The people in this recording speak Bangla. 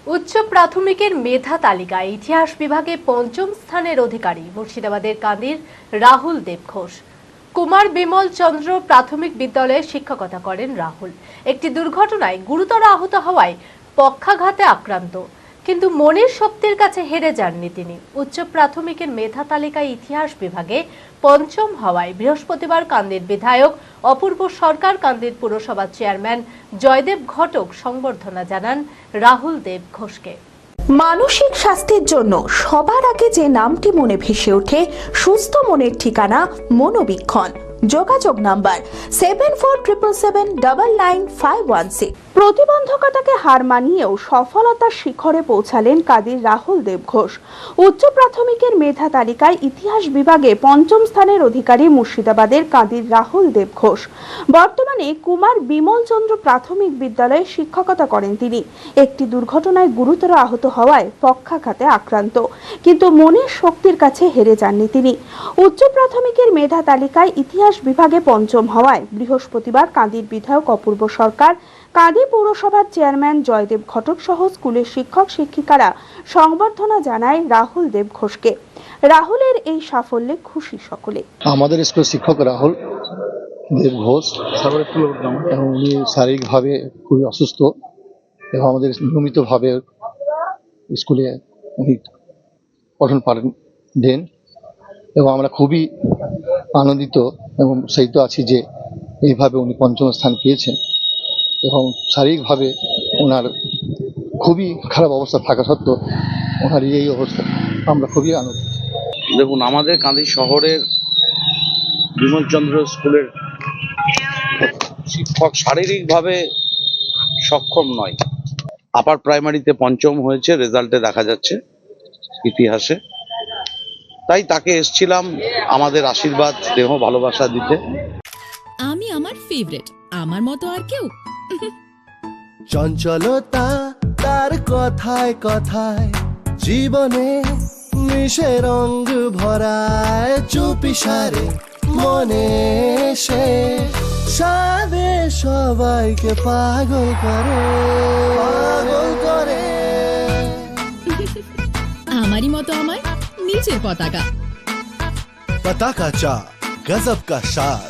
উচ্চ প্রাথমিকের মেধা তালিকায় ইতিহাস বিভাগে পঞ্চম স্থানের অধিকারী মুর্শিদাবাদের কান্দির রাহুল দেব ঘোষ। কুমার বিমল চন্দ্র প্রাথমিক বিদ্যালয়ে শিক্ষকতা করেন রাহুল। একটি দুর্ঘটনায় গুরুতর আহত হওয়ায় পক্ষাঘাতে আক্রান্ত, কিন্তু মনের শক্তির কাছে হেরে যাননি তিনি। উচ্চ প্রাথমিকের মেধা তালিকায় ইতিহাস বিভাগে পঞ্চম হওয়ায় বৃহস্পতিবার কান্দির বিধায়ক অপূর্ব সরকার, কান্দির পুরসভার চেয়ারম্যান জয়দেব ঘটক সংবর্ধনা জানান রাহুল দেব ঘোষকে। মানসিক স্বাস্থ্যের জন্য সবার আগে যে নামটি মনে ভেসে ওঠে, সুস্থ মনের ঠিকানা মনোবীক্ষণ। যোগাযোগ নাম্বার 7477799516। প্রতিবন্ধকতাকে হার মানিয়েও সফলতার শিখরে পৌঁছালেন কাদির রাহুল দেব ঘোষ। উচ্চ প্রাথমিকের মেধা তালিকায় ইতিহাস বিভাগে পঞ্চম স্থানের অধিকারী মুর্শিদাবাদের কাদির রাহুল দেব ঘোষ। বর্তমানে কুমার বিমল চন্দ্র প্রাথমিক বিদ্যালয়ে শিক্ষকতা করেন তিনি। একটি দুর্ঘটনায় গুরুতর আহত হওয়ায় পক্ষাঘাতে আক্রান্ত, কিন্তু মনের শক্তির কাছে হেরে যাননি তিনি। উচ্চ প্রাথমিকের মেধা তালিকায় ইতিহাস বিভাগে পঞ্চম হওয়ায় বৃহস্পতিবার কান্দির বিধায়ক অপূর্ব সরকার, কান্দি পৌরসভার চেয়ারম্যান জয়দেব ঘটক সহ স্কুলের শিক্ষক শিক্ষিকারা সংবর্ধনা জানায় রাহুল দেব ঘোষকে। রাহুলের এই সাফল্যে খুশি সকলে। আমাদের স্কুলের শিক্ষক রাহুল দেব ঘোষ, এবং উনি শারীরিকভাবে খুবই অসুস্থ এবং আমাদের নিয়মিতভাবে স্কুলে উনি পঠন পাঠন দেন এবং আমরা খুবই আনন্দিত এবং উৎসাহিত আছি যে এইভাবে উনি পঞ্চম স্থান পেয়েছেন এবং শারীরিকভাবে ওনার খুবই খারাপ অবস্থা থাকা সত্ত্বেও ওনার এই অবস্থা আমরা খুবই আনন্দিত। দেখুন, আমাদের কান্দি শহরের বিমলচন্দ্র স্কুলের শিক্ষক শারীরিকভাবে সক্ষম নয়। আপার প্রাইমারিতে পঞ্চম হয়েছে, রেজাল্টে দেখা যাচ্ছে ইতিহাসে। তাই তাকে এসছিলাম আমাদের আশীর্বাদ, স্নেহ, ভালোবাসা দিতে। আমি আমার ফেভারিট, আমার মতো আর কেউ। চঞ্চলতা তার কথায় কথায় জীবনে মিশে রঙ ভরায়, চুপি সারে মনে সে সাদে সবাইকে পাগল করে, পাগল করে। আমারই মতো আমার নিচের পতাকা। पता का चा गजब का शाद,